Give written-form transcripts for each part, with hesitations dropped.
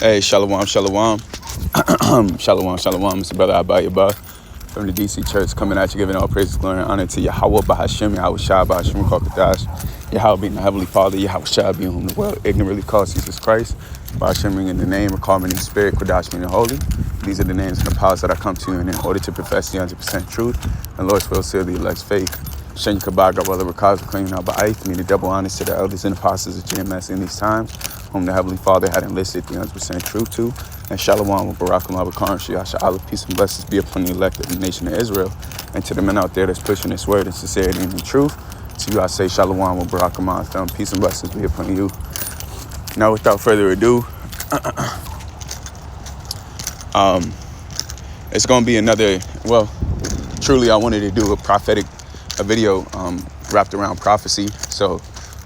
Hey, shalom, shalom. Shalom, shalom. It's your brother Abayaba from the DC Church, coming at you, giving all praise, glory, and honor to Yahweh Bahashim, Yahweh Shah Bahashim Kokadash, Yahweh being the Heavenly Father, Yahweh Shah being whom the world ignorantly calls Jesus Christ, Bahashim meaning the name, Rakal meaning spirit, Kodash meaning holy. These are the names and the powers that I come to you in order to profess the 100% truth, and Lord's will seal the elect's faith. Shen Kabaga, while the Rakaz claiming out by Ith, meaning double honors to the elders and apostles of GMS in these times, whom the Heavenly Father had enlisted the 100% truth to, and Shalom with Barak Mabakar and Shiyasha Allah, peace and blessings be upon the elect of the nation of Israel, and to the men out there that's pushing this word in sincerity and in truth. To you I say Shalom with Barak Mabakar, peace and blessings be upon you. Now without further ado, it's going to be another, well, truly I wanted to do a video wrapped around prophecy, so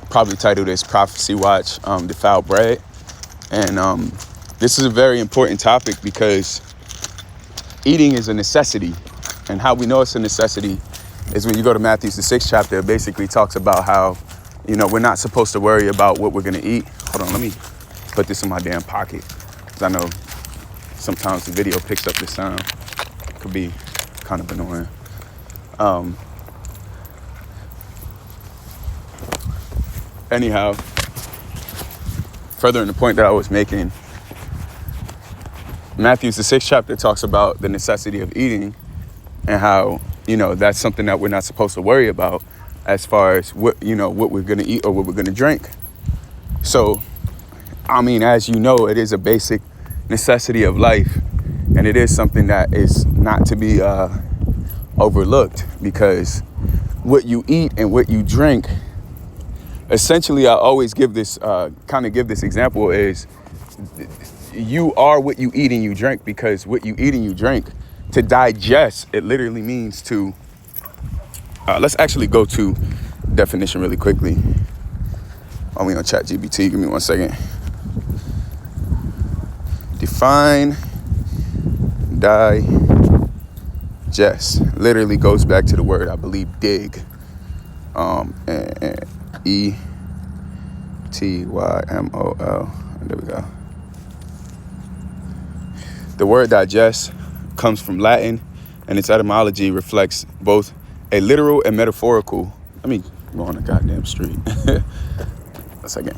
probably titled this Prophecy Watch, Defiled Bread. And this is a very important topic because eating is a necessity. And how we know it's a necessity is when you go to Matthew, the 6th chapter, it basically talks about how, you know, we're not supposed to worry about what we're going to eat. Hold on, let me put this in my damn pocket, because I know sometimes the video picks up the sound. It could be kind of annoying. Anyhow, furthering the point that I was making, Matthew, the 6th chapter, talks about the necessity of eating and how, you know, that's something that we're not supposed to worry about as far as what, you know, what we're going to eat or what we're going to drink. So, I mean, as you know, it is a basic necessity of life, and it is something that is not to be overlooked, because what you eat and what you drink, essentially, I always give this example is you are what you eat and you drink, because what you eat and you drink, to digest, it literally means to, let's actually go to definition really quickly. While we on ChatGPT, give me 1 second. Define, digest, literally goes back to the word, I believe, dig. E-T-Y-M-O-L. There we go. The word digest comes from Latin, and its etymology reflects both a literal and metaphorical. Let me go on the goddamn street. A second.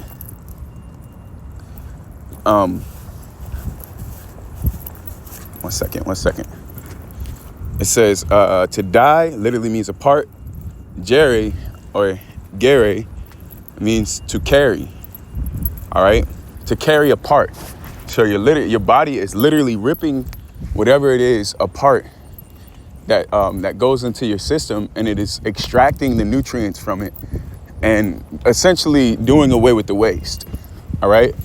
One second. It says to die literally means apart. Jerry or gere means to carry. All right, to carry apart. So your body is literally ripping whatever it is apart that that goes into your system, and it is extracting the nutrients from it and essentially doing away with the waste. All right.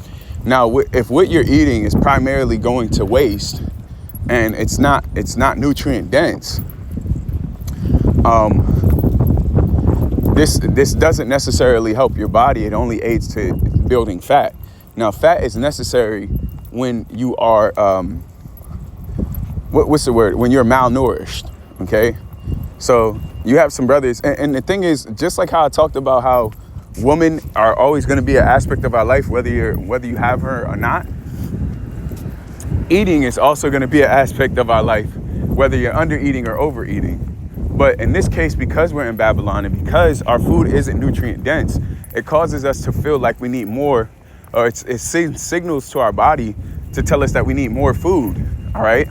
Now, if what you're eating is primarily going to waste and it's not nutrient dense, this doesn't necessarily help your body. It only aids to building fat. Now, fat is necessary when you are what's the word? When you're malnourished. Okay, so you have some brothers, and the thing is, just like how I talked about how women are always going to be an aspect of our life, whether you have her or not. Eating is also going to be an aspect of our life, whether you're under eating or overeating. But in this case, because we're in Babylon and because our food isn't nutrient dense, it causes us to feel like we need more, or it sends signals to our body to tell us that we need more food. All right.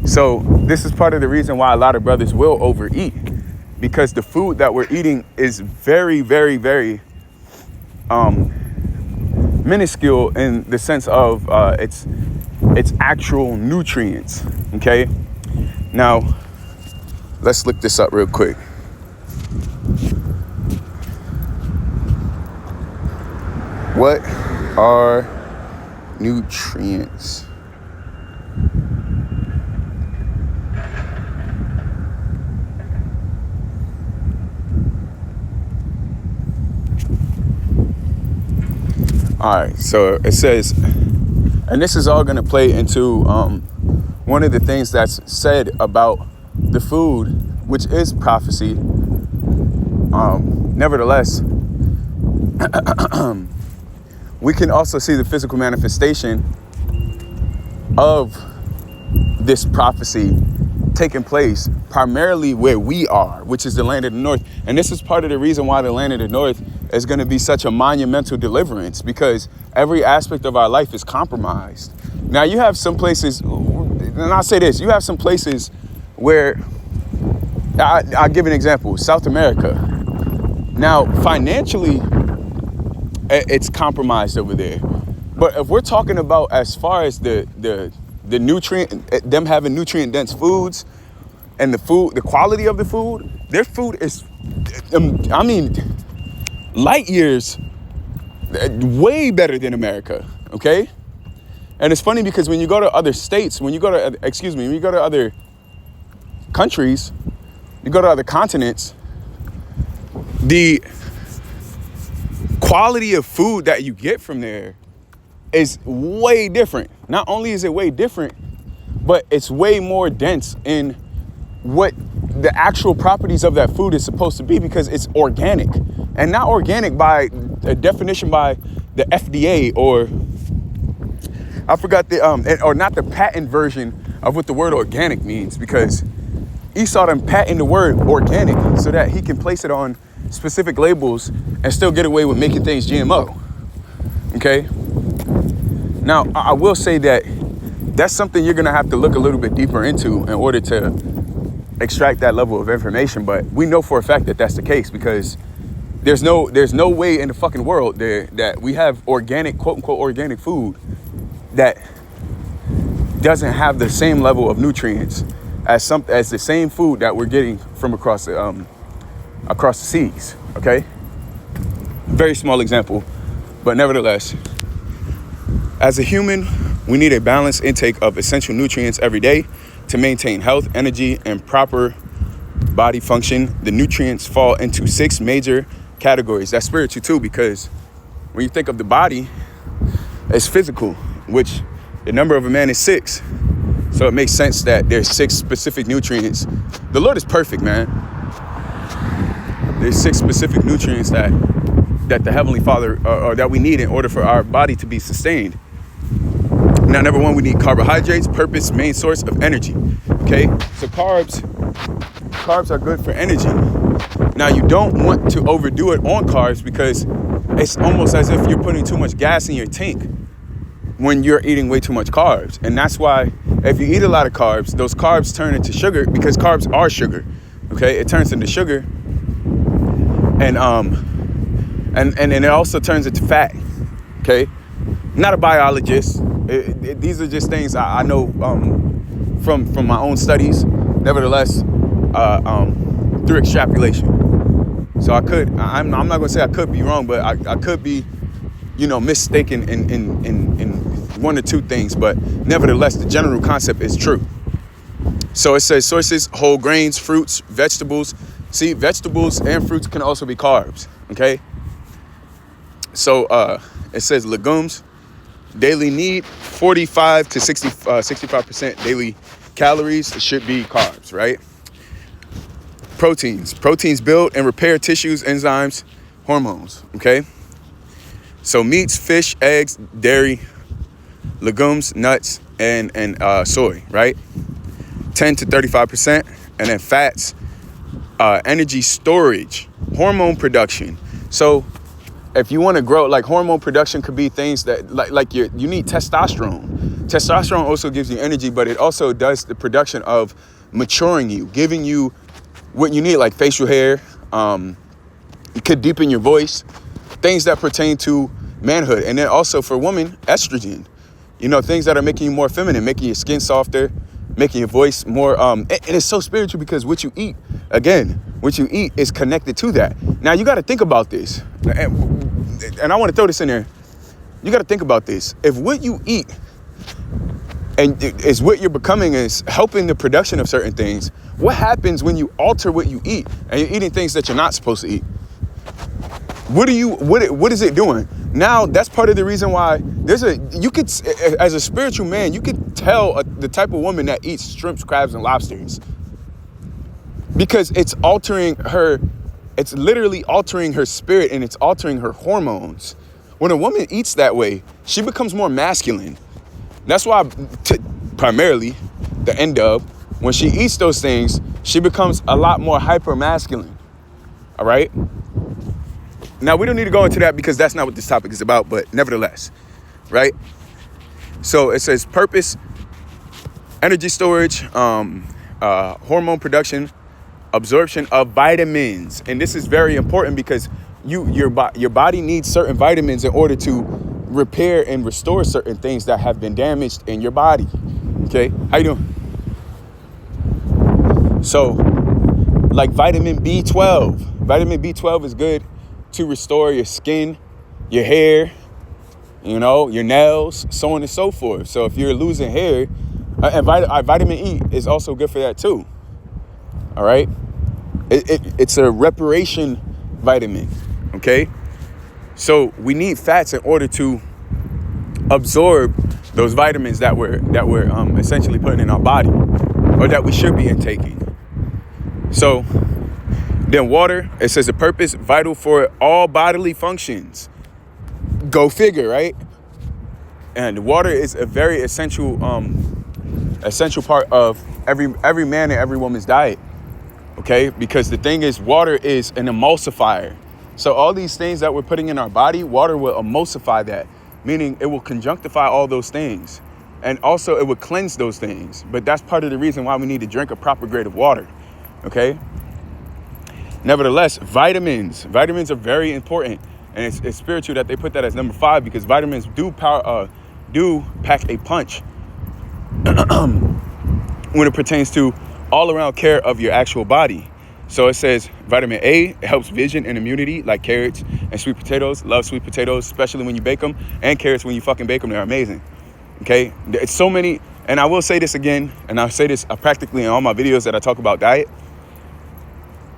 So this is part of the reason why a lot of brothers will overeat, because the food that we're eating is very, very, very minuscule in the sense of its actual nutrients. Okay. Now, let's look this up real quick. What are nutrients? All right, so it says, and this is all going to play into one of the things that's said about the food, which is prophecy. Nevertheless, we can also see the physical manifestation of this prophecy taking place primarily where we are, which is the land of the north. And this is part of the reason why the land of the north is going to be such a monumental deliverance, because every aspect of our life is compromised. Now you have some places, and I'll say this, you have some places where, I'll give an example, South America. Now, financially, it's compromised over there. But if we're talking about as far as the nutrient, them having nutrient dense foods and the quality of the food, their food is, light years way better than America, okay? And it's funny because when you go to other states, when you go to other countries, you go to other continents, the quality of food that you get from there is way different. Not only is it way different, but it's way more dense in what the actual properties of that food is supposed to be, because it's organic, and not organic by a definition by the FDA, or I forgot or not the patent version of what the word organic means, because Esau done patent the word organic so that he can place it on specific labels and still get away with making things GMO. Okay. Now, I will say that that's something you're going to have to look a little bit deeper into in order to extract that level of information. But we know for a fact that that's the case, because there's no way in the fucking world that we have organic, quote unquote, organic food that doesn't have the same level of nutrients as the same food that we're getting from across the seas. Okay, very small example, but nevertheless, as a human, we need a balanced intake of essential nutrients every day to maintain health, energy, and proper body function. The nutrients fall into 6 major categories. That's spiritual too, because when you think of the body, it's physical, which the number of a man is 6. So it makes sense that there's 6 specific nutrients. The Lord is perfect, man. There's 6 specific nutrients that the Heavenly Father, or that we need in order for our body to be sustained. Now, number 1, we need carbohydrates, purpose, main source of energy. Okay, so carbs are good for energy. Now, you don't want to overdo it on carbs, because it's almost as if you're putting too much gas in your tank when you're eating way too much carbs. And that's why if you eat a lot of carbs, those carbs turn into sugar, because carbs are sugar. Okay, it turns into sugar, and it also turns into fat. Okay, not a biologist. These are just things I know from my own studies. Nevertheless, through extrapolation. So I'm not gonna say I could be wrong, but I could be, mistaken in 1 or 2 things. But nevertheless, the general concept is true. So it says sources: whole grains, fruits, vegetables. See, vegetables and fruits can also be carbs. Okay. So it says legumes. Daily need 45 to 65% daily calories should be carbs, right? Proteins build and repair tissues, enzymes, hormones. Okay. So meats, fish, eggs, dairy, legumes, nuts, and soy, right? 10 to 35%. And then fats, energy storage, hormone production. So if you want to grow, like, hormone production could be things that like you need testosterone. Testosterone also gives you energy, but it also does the production of maturing you, giving you what you need, like facial hair. It could deepen your voice, things that pertain to manhood. And then also for women, estrogen, things that are making you more feminine, making your skin softer, making your voice more, and it's so spiritual, because what you eat is connected to that. Now you got to think about this, and I want to throw this in there. You got to think about this. If what you eat and is what you're becoming is helping the production of certain things, what happens when you alter what you eat and you're eating things that you're not supposed to eat? What is it doing? Now, that's part of the reason why you could, as a spiritual man, you could tell the type of woman that eats shrimps, crabs, and lobsters, because it's literally altering her spirit, and it's altering her hormones. When a woman eats that way, she becomes more masculine. That's why, primarily, the end of, when she eats those things, she becomes a lot more hyper masculine. All right? Now, we don't need to go into that because that's not what this topic is about, but nevertheless, right? So it says purpose, energy storage, hormone production, absorption of vitamins. And this is very important because your body needs certain vitamins in order to repair and restore certain things that have been damaged in your body. Okay, how you doing? So, like vitamin B12. Vitamin B12 is good to restore your skin, your hair, you know, your nails, so on and so forth. So if you're losing hair, and vitamin E is also good for that too. All right, it's a reparation vitamin. Okay, so we need fats in order to absorb those vitamins that we're essentially putting in our body, or that we should be intaking. So then water, it says the purpose vital for all bodily functions. Go figure, right? And water is a very essential part of every man and every woman's diet. Okay, because the thing is, water is an emulsifier. So all these things that we're putting in our body, water will emulsify that, meaning it will conjunctify all those things. And also it will cleanse those things. But that's part of the reason why we need to drink a proper grade of water. Okay. Nevertheless, vitamins are very important. And it's spiritual that they put that as number 5, because vitamins do pack a punch when it pertains to all around care of your actual body. So it says vitamin A, it helps vision and immunity, like carrots and sweet potatoes. Love sweet potatoes, especially when you bake them, and carrots when you fucking bake them. They're amazing. Okay, it's so many. And I will say this again, and I'll say this practically in all my videos that I talk about diet.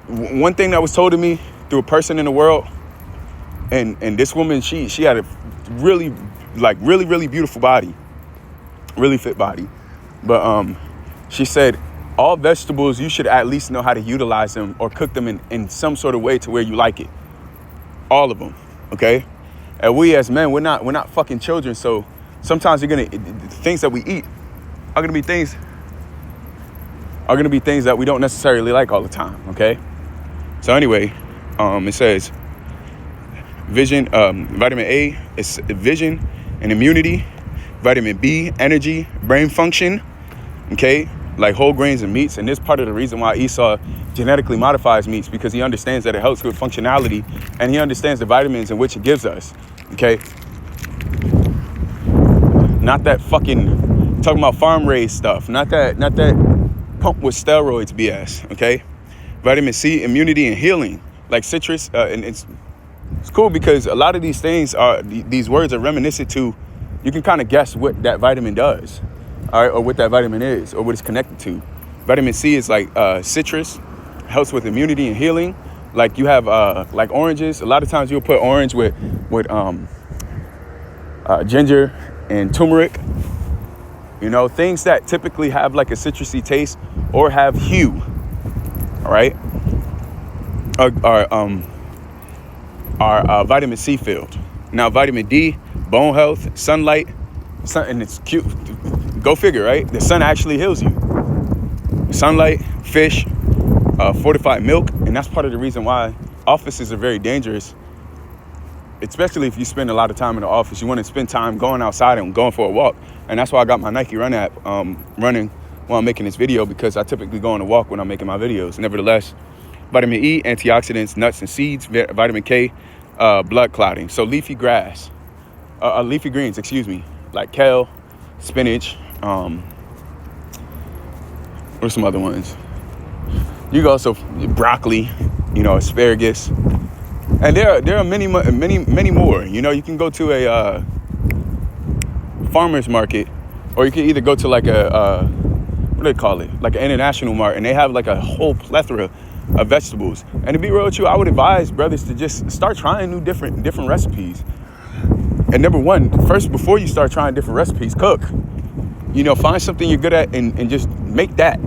One thing that was told to me through a person in the world, and this woman, she had a really beautiful body, really fit body. But she said, all vegetables, you should at least know how to utilize them or cook them in some sort of way to where you like it. All of them, okay? And we as men, we're not fucking children, so sometimes things that we eat are gonna be things that we don't necessarily like all the time, okay? So anyway, it says vitamin A is vision and immunity, vitamin B, energy, brain function, okay? Like whole grains and meats. And this part of the reason why Esau genetically modifies meats, because he understands that it helps with functionality, and he understands the vitamins in which it gives us. Okay. Not that fucking talking about farm raised stuff. Not that pump with steroids BS. Okay. Vitamin C, immunity and healing, like citrus. And it's cool because a lot of these things these words are reminiscent to, you can kind of guess what that vitamin does. All right, or what that vitamin is, or what it's connected to. Vitamin C is like citrus, helps with immunity and healing. Like you have like oranges. A lot of times you'll put orange with ginger and turmeric. You know, things that typically have like a citrusy taste or have hue. All right, are vitamin C filled. Now vitamin D, bone health, sunlight, and it's cute. Go figure, right? The sun actually heals you. Sunlight, fish, fortified milk. And that's part of the reason why offices are very dangerous, especially if you spend a lot of time in the office. You want to spend time going outside and going for a walk. And that's why I got my Nike Run app running while I'm making this video, because I typically go on a walk when I'm making my videos. Nevertheless, vitamin E, antioxidants, nuts and seeds, vitamin K, blood clotting. So leafy greens, like kale, spinach, what's some other ones? You can also broccoli, you know, asparagus, and there are many more. You know, you can go to a farmer's market, or you can either go to like a what do they call it, like an international market, and they have like a whole plethora of vegetables. And to be real with you, I would advise brothers to just start trying new different recipes. And number one, first, before you start trying different recipes, cook. You know, find something you're good at and just make that.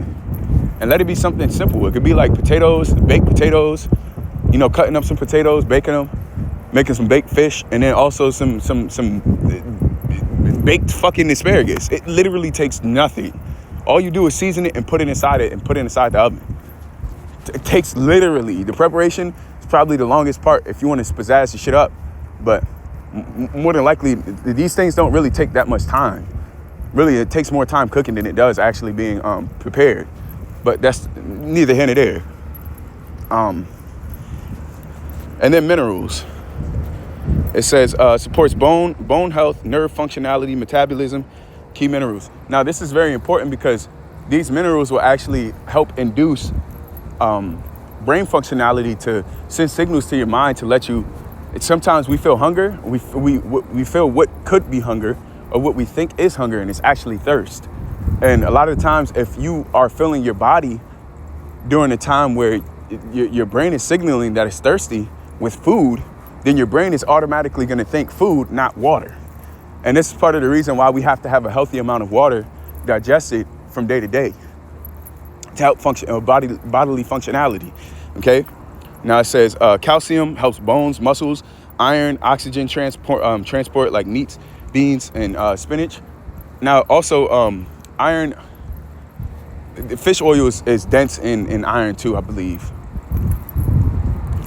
And let it be something simple. It could be like potatoes, baked potatoes, you know, cutting up some potatoes, baking them, making some baked fish, and then also some baked fucking asparagus. It literally takes nothing. All you do is season it and put it inside the oven. It takes literally, the preparation is probably the longest part if you want to pizzazz the shit up. But more than likely, these things don't really take that much time. Really, it takes more time cooking than it does actually being prepared. But that's neither here nor there. And then minerals. It says supports bone health, nerve functionality, metabolism, key minerals. Now, this is very important because these minerals will actually help induce brain functionality to send signals to your mind to let you. Sometimes we feel hunger. We feel what could be hunger or what we think is hunger, and it's actually thirst. And a lot of the times, if you are feeling your body during a time where your brain is signaling that it's thirsty with food, then your brain is automatically going to think food, not water. And this is part of the reason why we have to have a healthy amount of water digested from day to day to help function bodily functionality. Okay. Now it says calcium helps bones, muscles, iron, oxygen transport like meats, beans, and spinach. Now also iron. Fish oil is dense in iron too, I believe.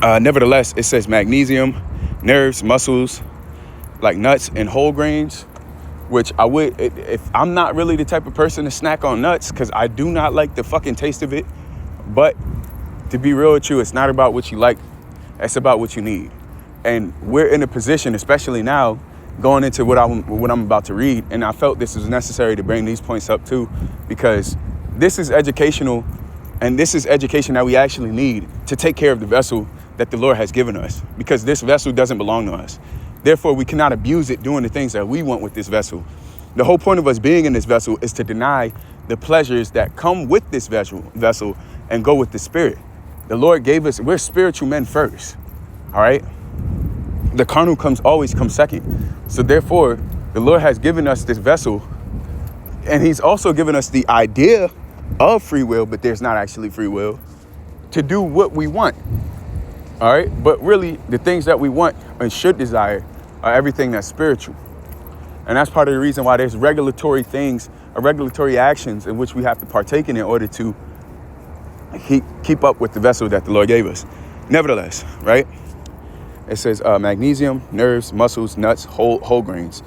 Nevertheless, it says magnesium, nerves, muscles, like nuts and whole grains, which I would, if I'm not really the type of person to snack on nuts, because I do not like the fucking taste of it. But to be real with you, it's not about what you like, it's about what you need. And we're in a position, especially now, going into what I'm about to read, and I felt this was necessary to bring these points up too, because this is educational, and this is education that we actually need to take care of the vessel that the Lord has given us, because this vessel doesn't belong to us. Therefore, we cannot abuse it doing the things that we want with this vessel. The whole point of us being in this vessel is to deny the pleasures that come with this vessel and go with the spirit. The Lord gave us, we're spiritual men first, all right? The carnal always comes second. So therefore, the Lord has given us this vessel, and he's also given us the idea of free will, but there's not actually free will, to do what we want. All right. But really, the things that we want and should desire are everything that's spiritual. And that's part of the reason why there's regulatory things or regulatory actions in which we have to partake in order to keep up with the vessel that the Lord gave us. Nevertheless, right? It says magnesium, nerves, muscles, nuts, whole grains,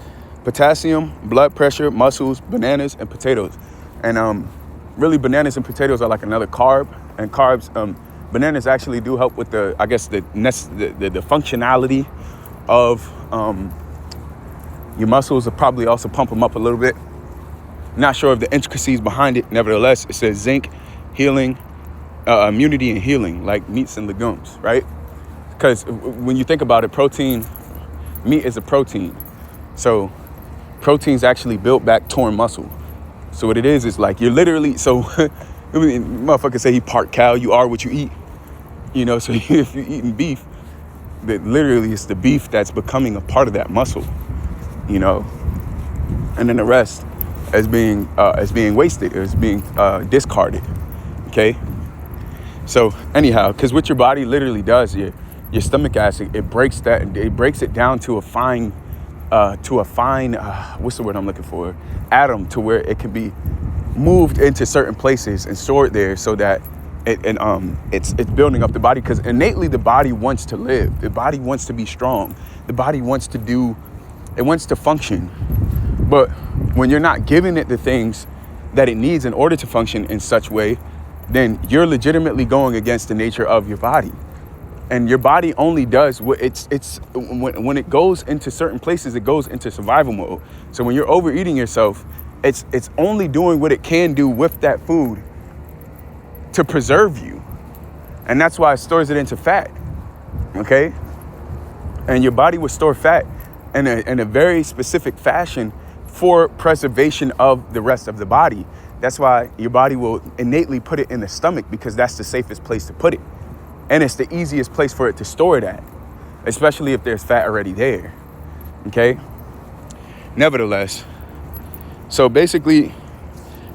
potassium, blood pressure, muscles, bananas, and potatoes. And really, bananas and potatoes are like another carb. And carbs, bananas actually do help with the functionality of your muscles. Will probably also pump them up a little bit. Not sure of the intricacies behind it. Nevertheless, it says zinc, healing, immunity and healing, like meats and legumes, right? Because when you think about it, meat is a protein. So proteins actually build back torn muscle. So what it is like you're literally, so motherfuckers say he part cow, you are what you eat. You know, so if you're eating beef, that literally it's the beef that's becoming a part of that muscle, you know, and then the rest as being wasted, as being discarded. Okay. So anyhow, because what your body literally does, your stomach acid, it breaks it down to a fine, what's the word I'm looking for? Atom, to where it can be moved into certain places and stored there, so that it's building up the body, because innately the body wants to live. The body wants to be strong. The body wants to function. But when you're not giving it the things that it needs in order to function in such way, then you're legitimately going against the nature of your body. And your body only does what when it goes into certain places, it goes into survival mode. So when you're overeating yourself, it's only doing what it can do with that food to preserve you. And that's why it stores it into fat. Okay? And your body will store fat in a very specific fashion for preservation of the rest of the body. That's why your body will innately put it in the stomach, because that's the safest place to put it. And it's the easiest place for it to store it at, especially if there's fat already there. Okay? Nevertheless, so basically,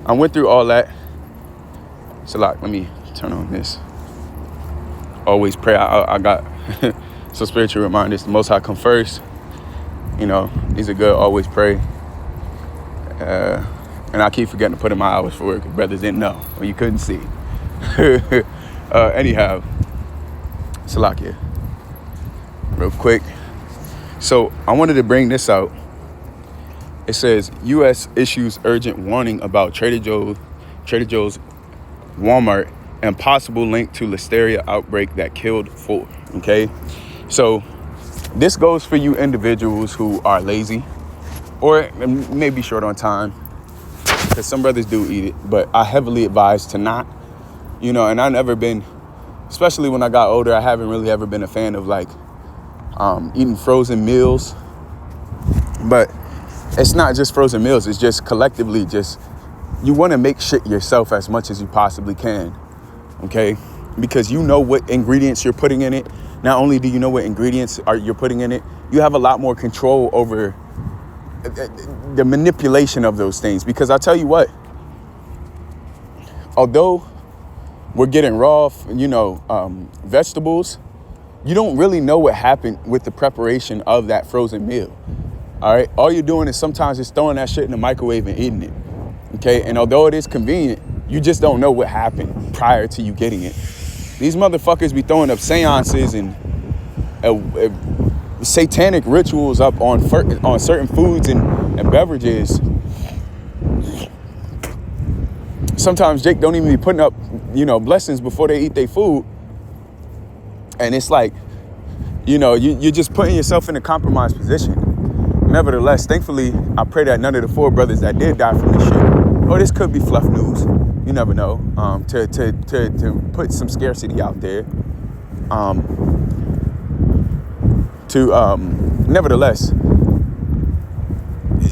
I went through all that. So like, let me turn on this. Always pray. I got some spiritual reminders. The Most High come first. You know, these are good. Always pray. And I keep forgetting to put in my hours for work. Brothers didn't know, or you couldn't see. Anyhow, Salakia, real quick. So I wanted to bring this out. It says U.S. issues urgent warning about Trader Joe's, Walmart, and possible link to listeria outbreak that killed 4. Okay, so this goes for you individuals who are lazy or maybe short on time, because some brothers do eat it, but I heavily advise to not. And I've never been, especially when I got older, I haven't really ever been a fan of like eating frozen meals. But it's not just frozen meals, it's just collectively just, you want to make shit yourself as much as you possibly can, okay? Because you know what ingredients you're putting in it. Not only do you know what ingredients you're putting in it, you have a lot more control over the manipulation of those things. Because I'll tell you what, although we're getting raw, vegetables, you don't really know what happened with the preparation of that frozen meal. All right. All you're doing is sometimes just throwing that shit in the microwave and eating it. Okay. And although it is convenient, you just don't know what happened prior to you getting it. These motherfuckers be throwing up seances and satanic rituals up on certain foods and beverages. Sometimes Jake don't even be putting up, blessings before they eat their food. And it's like, you're just putting yourself in a compromised position. Nevertheless, thankfully, I pray that none of the 4 brothers that did die from this shit, or this could be fluff news, you never know, to put some scarcity out there. Nevertheless,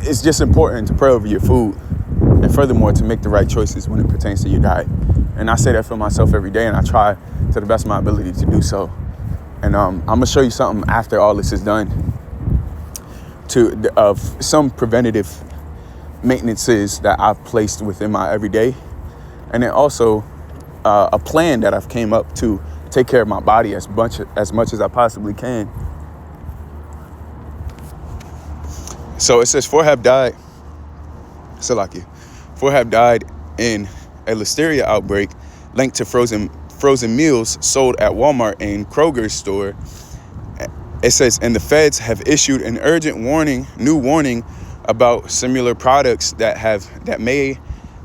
it's just important to pray over your food, and furthermore, to make the right choices when it pertains to your diet. And I say that for myself every day, and I try to the best of my ability to do so. And I'm gonna show you something after all this is done of some preventative maintenances that I've placed within my everyday, and then also a plan that I've came up to take care of my body as much as I possibly can. So it says 4 have died. Salaki. 4 have died in a listeria outbreak linked to frozen meals sold at Walmart and Kroger's store. It says, and the feds have issued an urgent new warning about similar products that may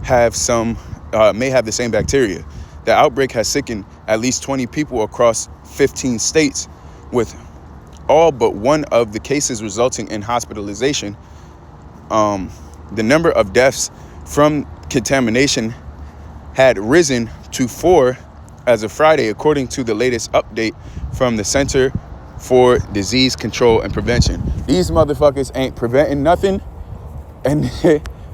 have the same bacteria. The outbreak has sickened at least 20 people across 15 states, with all but one of the cases resulting in hospitalization. The number of deaths from contamination had risen to 4 as of Friday, according to the latest update from the Center for Disease Control and Prevention. These motherfuckers ain't preventing nothing, and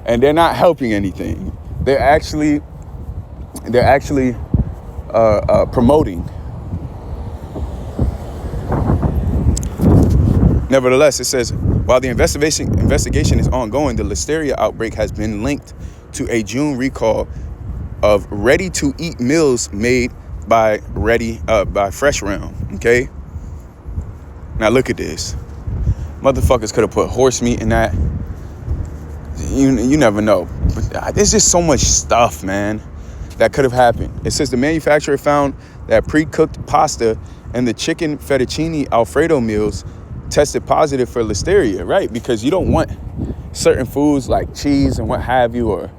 they're not helping anything. They're actually promoting. Nevertheless, it says, while the investigation is ongoing, the listeria outbreak has been linked to a June recall of ready-to-eat meals made by Fresh Realm. Okay. Now look at this. Motherfuckers could have put horse meat in that. You never know. But there's just so much stuff, man, that could have happened. It says the manufacturer found that pre-cooked pasta and the chicken fettuccine Alfredo meals tested positive for listeria, right? Because you don't want certain foods like cheese and what have you, or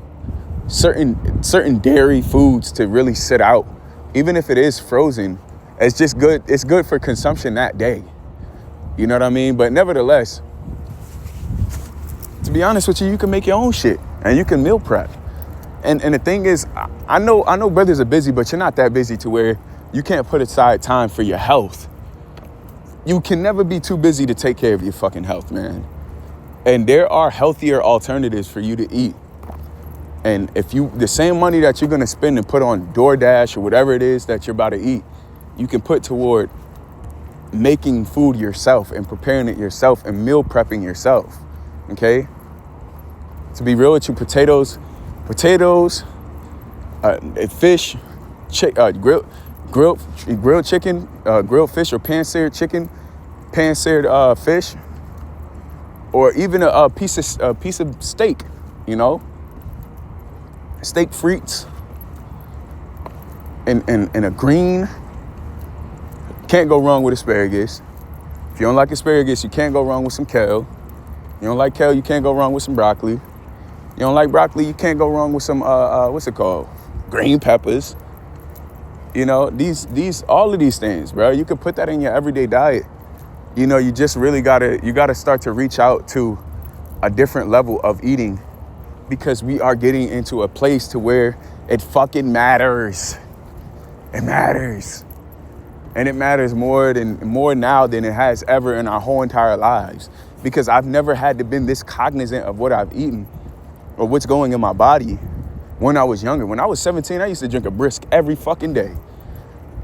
certain dairy foods to really sit out. Even if it is frozen, it's just good. It's good for consumption that day. You know what I mean? But nevertheless, to be honest with you, you can make your own shit and you can meal prep. And the thing is, I know brothers are busy, but you're not that busy to where you can't put aside time for your health. You can never be too busy to take care of your fucking health, man. And there are healthier alternatives for you to eat. And if the same money that you're going to spend and put on DoorDash or whatever it is that you're about to eat, you can put toward making food yourself and preparing it yourself and meal prepping yourself. Okay? To be real with you, potatoes, fish, grilled chicken, grilled fish, or pan-seared chicken, pan-seared fish, or even a piece of steak. you know? Steak frites and a green. Can't go wrong with asparagus. If you don't like asparagus, you can't go wrong with some kale. You don't like kale, you can't go wrong with some broccoli. You don't like broccoli, you can't go wrong with some, what's it called? Green peppers. You know, all of these things, bro. You can put that in your everyday diet. You know, you just really gotta start to reach out to a different level of eating, because we are getting into a place to where it fucking matters. It matters. And it matters more now than it has ever in our whole entire lives. Because I've never had to been this cognizant of what I've eaten or what's going in my body when I was younger. When I was 17, I used to drink a brisk every fucking day.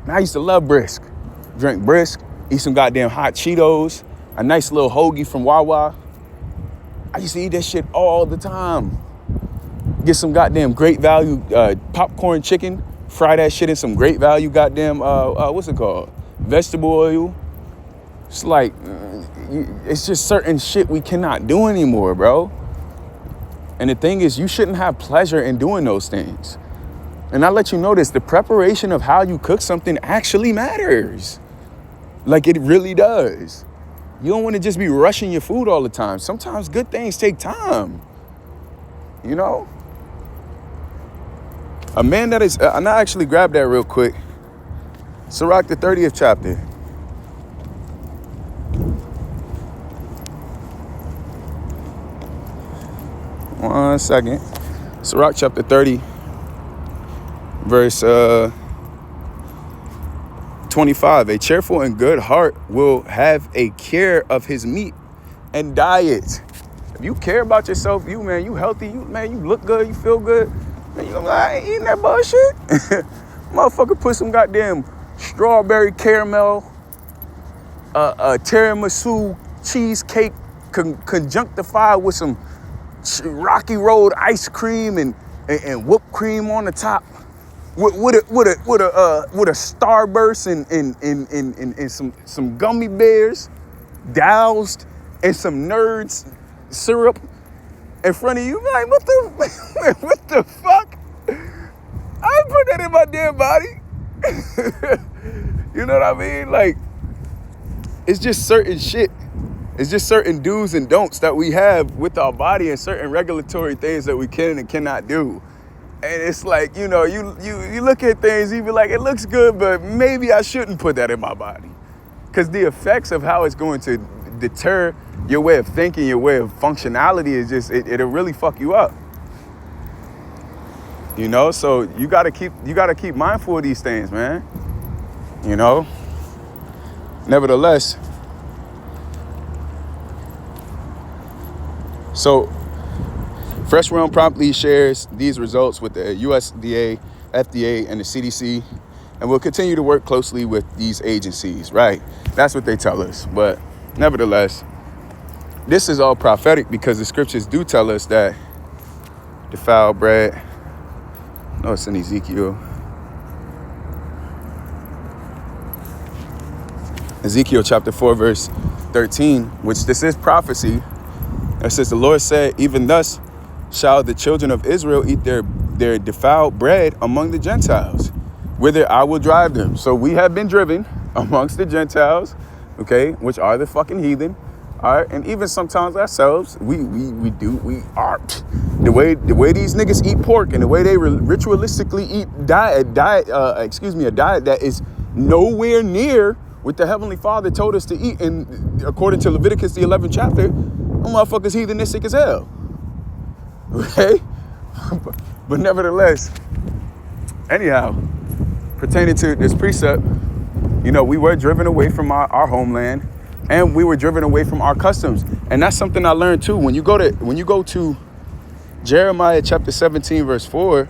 And I used to love brisk. Drink brisk, eat some goddamn hot Cheetos, a nice little hoagie from Wawa. I used to eat that shit all the time. Get some goddamn great value popcorn chicken, fry that shit in some great value goddamn, what's it called? Vegetable oil. It's like, it's just certain shit we cannot do anymore, bro. And the thing is, you shouldn't have pleasure in doing those things. And I let you know this, the preparation of how you cook something actually matters. Like, it really does. You don't want to just be rushing your food all the time. Sometimes good things take time, you know? A man that is, and I actually grabbed that real quick. Sirach, the 30th chapter. One second. Sirach chapter 30, verse 25. A cheerful and good heart will have a care of his meat and diet. If you care about yourself, you healthy, you look good, you feel good, man, you gonna be like, I ain't eating that bullshit. Motherfucker put some goddamn strawberry caramel, tiramisu cheesecake conjunctified with some Rocky Road ice cream and whipped cream on the top, with a Starburst and some gummy bears doused in some Nerds syrup in front of you. Like, what the fuck? I put that in my damn body. You know what I mean? Like, it's just certain shit. It's just certain do's and don'ts that we have with our body, and certain regulatory things that we can and cannot do. And it's like, you know, you look at things, you be like, it looks good, but maybe I shouldn't put that in my body. Because the effects of how it's going to deter your way of thinking, your way of functionality is just, it'll really fuck you up. You know, so you gotta keep mindful of these things, man. You know? Nevertheless, so Fresh Realm promptly shares these results with the USDA, FDA, and the CDC, and we'll continue to work closely with these agencies, right? That's what they tell us. But nevertheless, this is all prophetic, because the scriptures do tell us that defiled bread, no, it's in Ezekiel chapter 4, verse 13, which this is prophecy. It says, the Lord said, even thus shall the children of Israel eat their defiled bread among the Gentiles, whither I will drive them. So we have been driven amongst the Gentiles, okay, which are the fucking heathen. All right, and even sometimes ourselves, we are the way these niggas eat pork, and the way they ritualistically eat a diet that is nowhere near what the Heavenly Father told us to eat, and according to Leviticus the 11th chapter, them motherfuckers heathenistic as hell. Okay, but nevertheless, anyhow, pertaining to this precept, you know, we were driven away from our homeland. And we were driven away from our customs. And that's something I learned too. When you go to Jeremiah chapter 17, verse 4,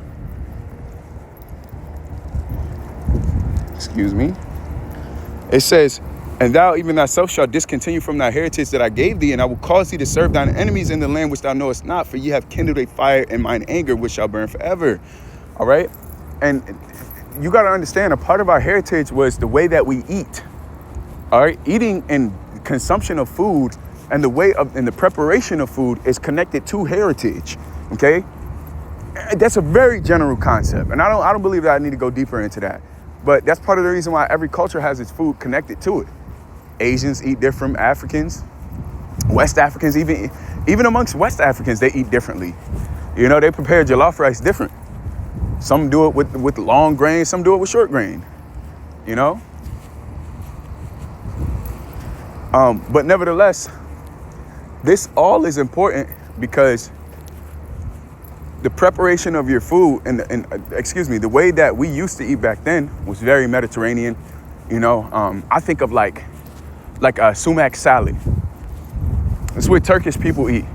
it says, and thou even thyself shalt discontinue from thy heritage that I gave thee, and I will cause thee to serve thine enemies in the land which thou knowest not, for ye have kindled a fire in mine anger, which shall burn forever. All right? And you got to understand, a part of our heritage was the way that we eat. All right? Eating and consumption of food and the preparation of food is connected to heritage. Okay? That's a very general concept. And I don't believe that I need to go deeper into that. But that's part of the reason why every culture has its food connected to it. Asians eat different, Africans, West Africans, even amongst West Africans, they eat differently. You know, they prepare jollof rice different. Some do it with long grain, some do it with short grain, you know? But nevertheless, this all is important because the preparation of your food and the way that we used to eat back then was very Mediterranean. You know, I think of like a sumac salad. It's what Turkish people eat.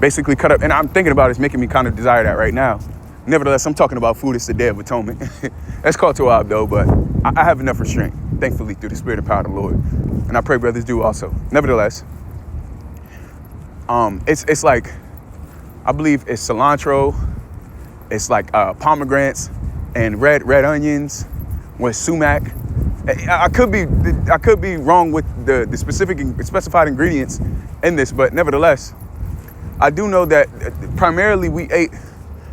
Basically cut up, and I'm thinking about it's making me kind of desire that right now. Nevertheless, I'm talking about food. It's the Day of Atonement. That's called Toab though, but I have enough restraint, thankfully, through the Spirit and power of the Lord. And I pray brothers do also. Nevertheless, it's like, I believe it's cilantro, it's like pomegranates and red onions with sumac. I could be wrong with the specific specified ingredients in this, but nevertheless, I do know that primarily we ate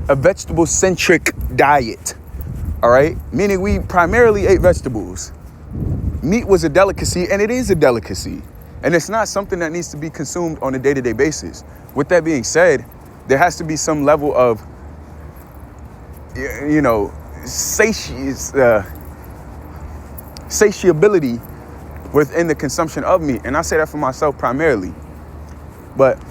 a vegetable-centric diet, all right? Meaning we primarily ate vegetables. Meat was a delicacy, and it is a delicacy. And it's not something that needs to be consumed on a day-to-day basis. With that being said, there has to be some level of, you know, satiability within the consumption of meat. And I say that for myself primarily. But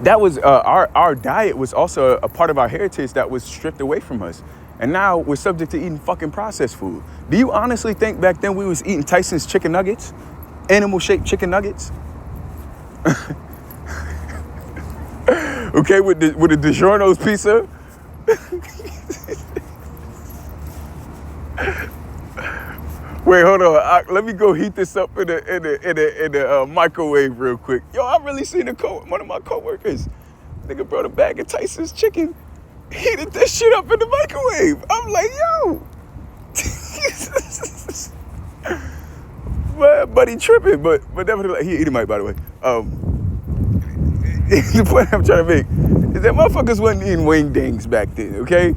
that was our diet was also a part of our heritage that was stripped away from us. And now we're subject to eating fucking processed food. Do you honestly think back then we was eating Tyson's chicken nuggets? Animal-shaped chicken nuggets? Okay, with the DiGiorno's pizza? Wait, hold on. Let me go heat this up in the microwave real quick. Yo, I really seen one of my coworkers. Nigga brought a bag of Tyson's chicken, heated that shit up in the microwave. I'm like, yo. But he tripping. But nevertheless, he Edomite, by the way. The point I'm trying to make is that motherfuckers wasn't eating wingdings back then, okay?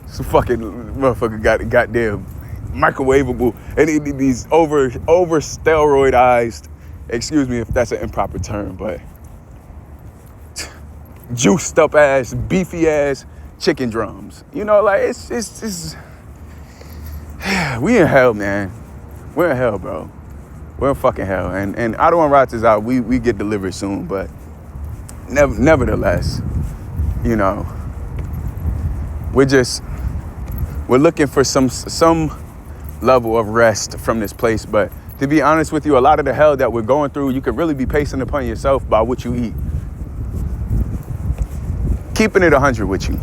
So fucking motherfucker got goddamn microwavable, and these over steroidized, excuse me if that's an improper term, but juiced up ass, beefy ass chicken drums. You know, like it's we in hell, man. We're in hell, bro. We're in fucking hell. And I don't want to ride this out. We get delivered soon, but nevertheless, you know, we're looking for some level of rest from this place. But to be honest with you, a lot of the hell that we're going through, you could really be pacing upon yourself by what you eat. Keeping it 100 with you.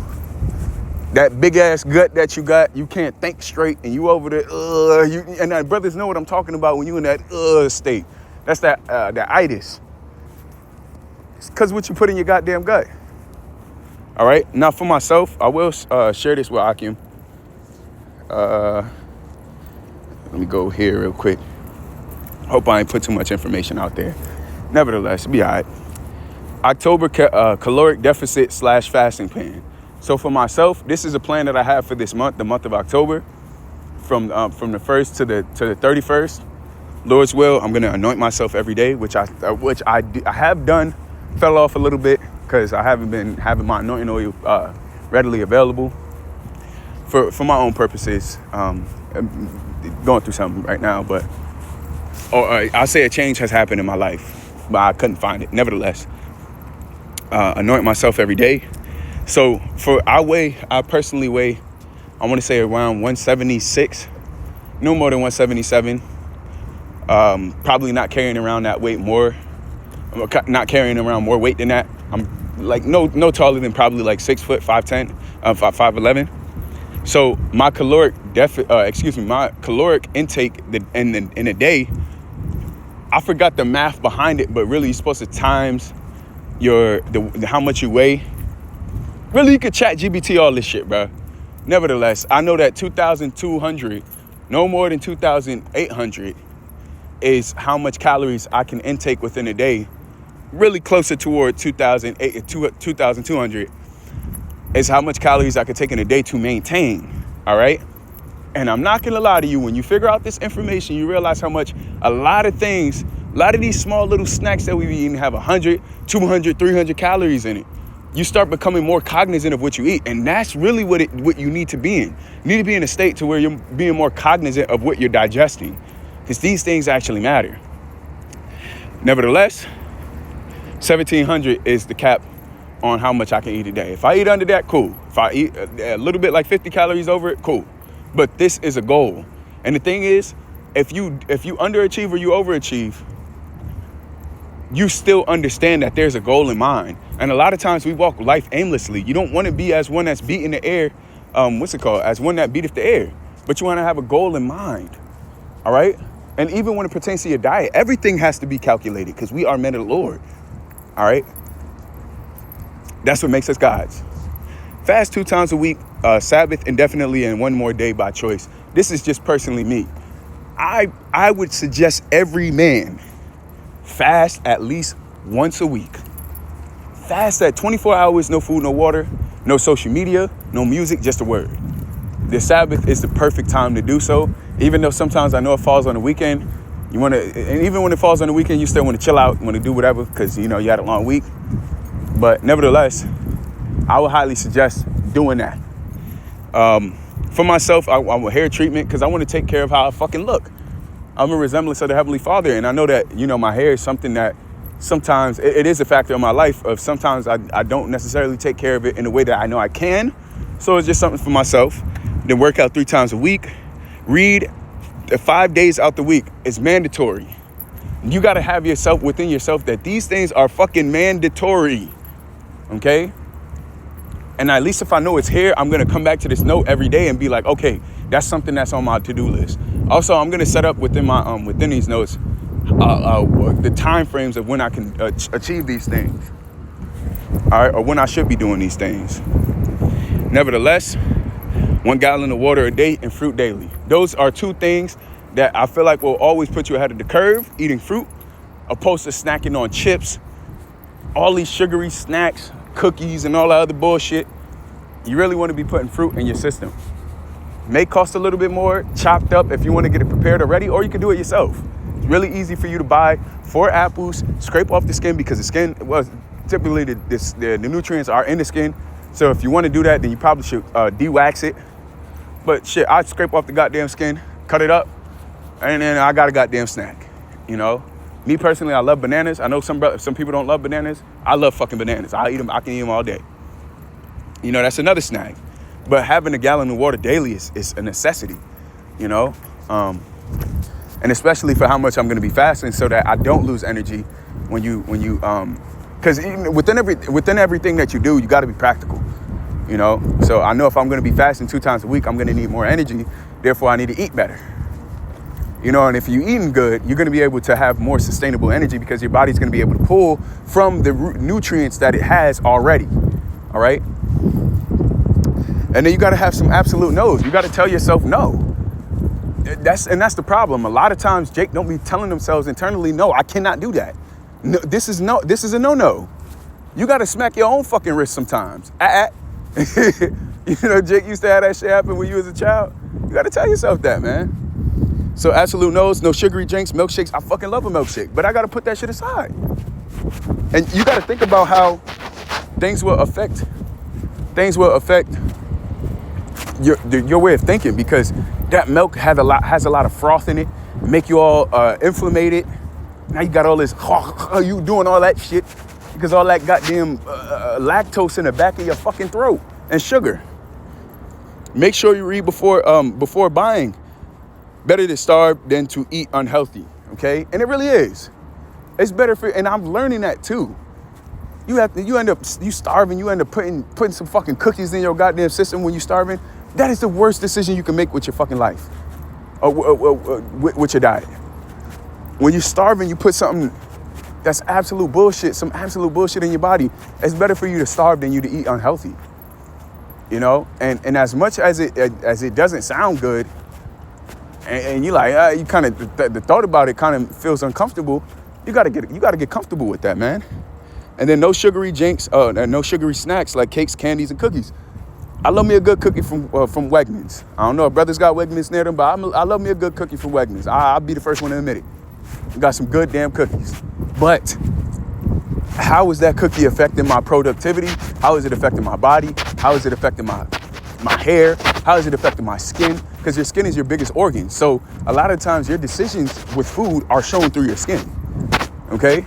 That big ass gut that you got, you can't think straight, and you over there, and brothers know what I'm talking about when you in that state. That's that itis. It's because what you put in your goddamn gut. All right. Now for myself, I will share this with Akim. Let me go here real quick. Hope I ain't put too much information out there. Nevertheless, be all right. October caloric deficit / fasting plan. So for myself, this is a plan that I have for this month, the month of October, from the 1st to the 31st. Lord's will, I'm gonna anoint myself every day, which I have done. Fell off a little bit because I haven't been having my anointing oil readily available for my own purposes. I'm going through something right now, but I'll say a change has happened in my life, but I couldn't find it. Nevertheless, anoint myself every day. So I personally weigh, I want to say around 176, no more than 177. Probably not carrying around that weight more. I'm not carrying around more weight than that. I'm like no taller than probably like 6 foot, 5'10", 5'11". So my caloric intake in a day, I forgot the math behind it, but really you're supposed to times how much you weigh. Really, you could chat GBT all this shit, bro. Nevertheless, I know that 2,200, no more than 2,800 is how much calories I can intake within a day. Really closer toward 2,200. is how much calories I could take in a day to maintain, all right? And I'm not gonna lie to you, when you figure out this information, you realize how much a lot of things, a lot of these small little snacks that we be eating have 100, 200, 300 calories in it. You start becoming more cognizant of what you eat, and that's really what you need to be in. You need to be in a state to where you're being more cognizant of what you're digesting, because these things actually matter. Nevertheless, 1,700 is the cap on how much I can eat a day. If I eat under that, cool. If I eat a little bit like 50 calories over it, cool. But this is a goal. And the thing is, if you underachieve or you overachieve, you still understand that there's a goal in mind. And a lot of times we walk life aimlessly. You don't want to be as one that's beating the air, as one that beateth the air. But you want to have a goal in mind, all right? And even when it pertains to your diet, everything has to be calculated because we are men of the Lord, all right? That's what makes us gods. Fast 2 times a week, Sabbath indefinitely, and 1 more day by choice. This is just personally me. I would suggest every man fast at least once a week. Fast at 24 hours, no food, no water, no social media, no music, just a word. The Sabbath is the perfect time to do so. Even though sometimes I know it falls on the weekend, and even when it falls on the weekend, you still want to chill out, want to do whatever, because you had a long week. But nevertheless, I would highly suggest doing that. For myself, I want hair treatment because I want to take care of how I fucking look. I'm a resemblance of the Heavenly Father, and I know that, my hair is something that sometimes it is a factor in my life of sometimes I don't necessarily take care of it in a way that I know I can. So it's just something for myself. Then work out 3 times a week. Read 5 days out the week. It's mandatory. You got to have yourself within yourself that these things are fucking mandatory. Okay? And at least if I know it's here, I'm going to come back to this note every day and be like, okay, that's something that's on my to-do list. Also, I'm going to set up within my within these notes the time frames of when I can achieve these things. All right, or when I should be doing these things. Nevertheless, 1 gallon of water a day and fruit daily. Those are 2 things that I feel like will always put you ahead of the curve, eating fruit, opposed to snacking on chips, all these sugary snacks, cookies, and all that other bullshit. You really want to be putting fruit in your system. May cost a little bit more, chopped up if you want to get it prepared already, or you can do it yourself. It's really easy for you to buy 4 apples, scrape off the skin because the skin, typically the nutrients are in the skin. So if you want to do that, then you probably should de-wax it. But shit, I'd scrape off the goddamn skin, cut it up, and then I got a goddamn snack, Me personally, I love bananas. I know some people don't love bananas. I love fucking bananas. I eat them. I can eat them all day. That's another snack. But having a gallon of water daily is a necessity, and especially for how much I'm going to be fasting, so that I don't lose energy when you because within everything that you do, you got to be practical, So I know if I'm going to be fasting 2 times a week, I'm going to need more energy. Therefore, I need to eat better. And if you're eating good, you're going to be able to have more sustainable energy because your body's going to be able to pull from the nutrients that it has already. All right. And then you got to have some absolute no's. You got to tell yourself no. That's the problem. A lot of times Jake don't be telling themselves internally, no, I cannot do that. No, this is a no. You got to smack your own fucking wrist sometimes. Jake used to have that shit happen when you was a child. You got to tell yourself that, man. So absolute no's, no sugary drinks, milkshakes. I fucking love a milkshake, but I got to put that shit aside. And you got to think about how things will affect your way of thinking, because that milk has a lot of froth in it, make you all inflamed. Now you got all this, you doing all that shit because all that goddamn lactose in the back of your fucking throat and sugar. Make sure you read before buying. Better to starve than to eat unhealthy, okay? And it really is. It's better and I'm learning that too. You end up starving, you end up putting some fucking cookies in your goddamn system when you're starving. That is the worst decision you can make with your fucking life, or with your diet. When you're starving, you put something that's absolute bullshit, some absolute bullshit in your body. It's better for you to starve than you to eat unhealthy, And as much as it doesn't sound good, and you like you kind of the thought about it kind of feels uncomfortable. You gotta get comfortable with that, man. And then no sugary drinks, no sugary snacks like cakes, candies, and cookies. I love me a good cookie from Wegmans. I don't know if brothers got Wegmans near them, but I love me a good cookie from Wegmans. I'll be the first one to admit it. Got some good damn cookies. But how is that cookie affecting my productivity? How is it affecting my body? How is it affecting my hair? How is it affecting my skin? Because your skin is your biggest organ. So a lot of times your decisions with food are shown through your skin. Okay?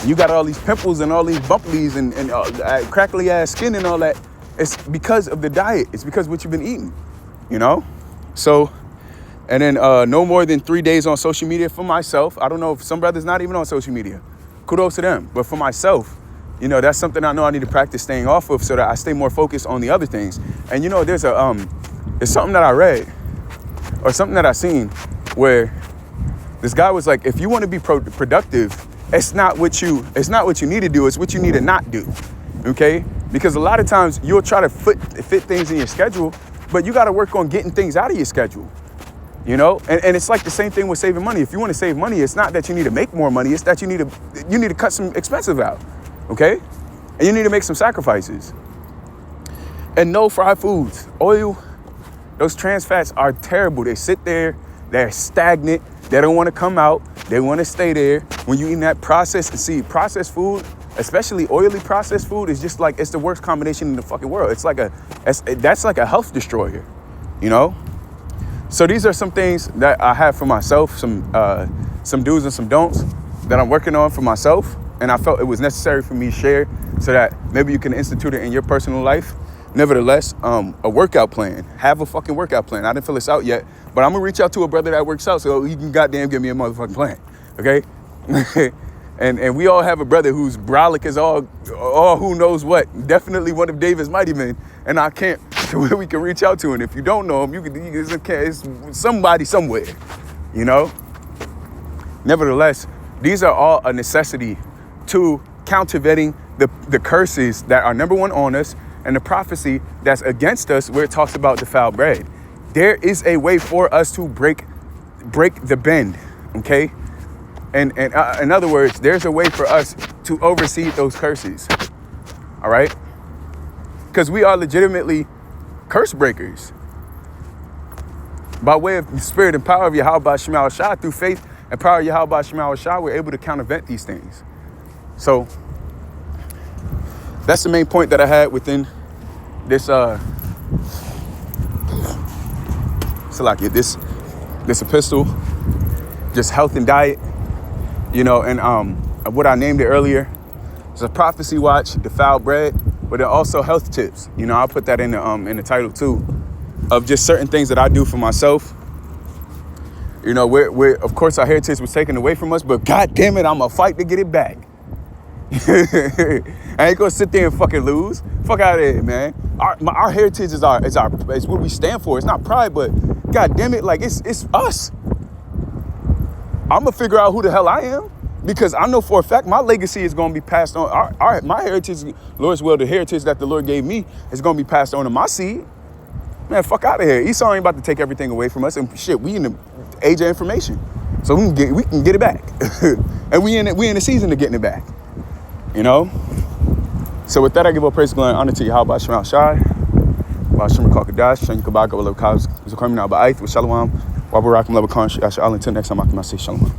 You got all these pimples and all these bumplies and crackly ass skin and all that. It's because of the diet. It's because of what you've been eating, you know? So, and then no more than 3 days on social media for myself. I don't know if some brothers not even on social media. Kudos to them. But for myself, you know, that's something I know I need to practice staying off of so that I stay more focused on the other things. And you know, there's something that I read or something that I seen where this guy was like, if you want to be productive, it's not what you need to do. It's what you need to not do. Okay? Because a lot of times you'll try to fit things in your schedule, but you got to work on getting things out of your schedule, you know? And it's like the same thing with saving money. If you want to save money, it's not that you need to make more money. It's that you need to cut some expenses out, okay? And you need to make some sacrifices. And no fried foods. Oil, those trans fats are terrible. They sit there. They're stagnant. They don't want to come out. They want to stay there. When you eat that processed food, especially oily processed food, is just like, it's the worst combination in the fucking world. That's like a health destroyer, you know? So these are some things that I have for myself, some do's and some don'ts that I'm working on for myself. And I felt it was necessary for me to share so that maybe you can institute it in your personal life. Nevertheless, a workout plan. Have a fucking workout plan. I didn't fill this out yet, but I'm gonna reach out to a brother that works out so he can goddamn give me a motherfucking plan, okay? And we all have a brother who's brolic as all who knows what. Definitely one of David's mighty men. And I can't, we can reach out to him. If you don't know him, it's somebody somewhere, you know? Nevertheless, these are all a necessity to counterfeiting the curses that are number one on us and the prophecy that's against us where it talks about defiled bread. There is a way for us to break the bend, okay? And in other words, there's a way for us to oversee those curses, all right? Because we are legitimately curse breakers. By way of the spirit and power of Yahweh Shema Shah, through faith and power of Yahweh Shema Shah, we're able to countervent these things. So that's the main point that I had within this this epistle, just health and diet. You know, and what I named it earlier is a prophecy watch, defiled bread, but then also health tips. You know, I'll put that in the title too, of just certain things that I do for myself. You know, we're of course our heritage was taken away from us, but god damn it, I'm gonna fight to get it back. I ain't gonna sit there and fucking lose. Fuck out of here, man. Our heritage is what we stand for. It's not pride, but god damn it, like it's us. I'm gonna figure out who the hell I am, because I know for a fact my legacy is gonna be passed on. My heritage, Lord's will, the heritage that the Lord gave me is gonna be passed on to my seed. Man, fuck out of here. Esau ain't about to take everything away from us, and shit, we in the age of information, so we can get it back, and we in the season of getting it back. You know. So with that, I give all praise, glory, and honor to Yahweh Shema Shai, Bashim Kakadash, Shan Kabaka, Wala Kaz, Zakamina Ba'aith, with Shalom, Wabarakam Labakan, Shash, until next time I can say Shalom.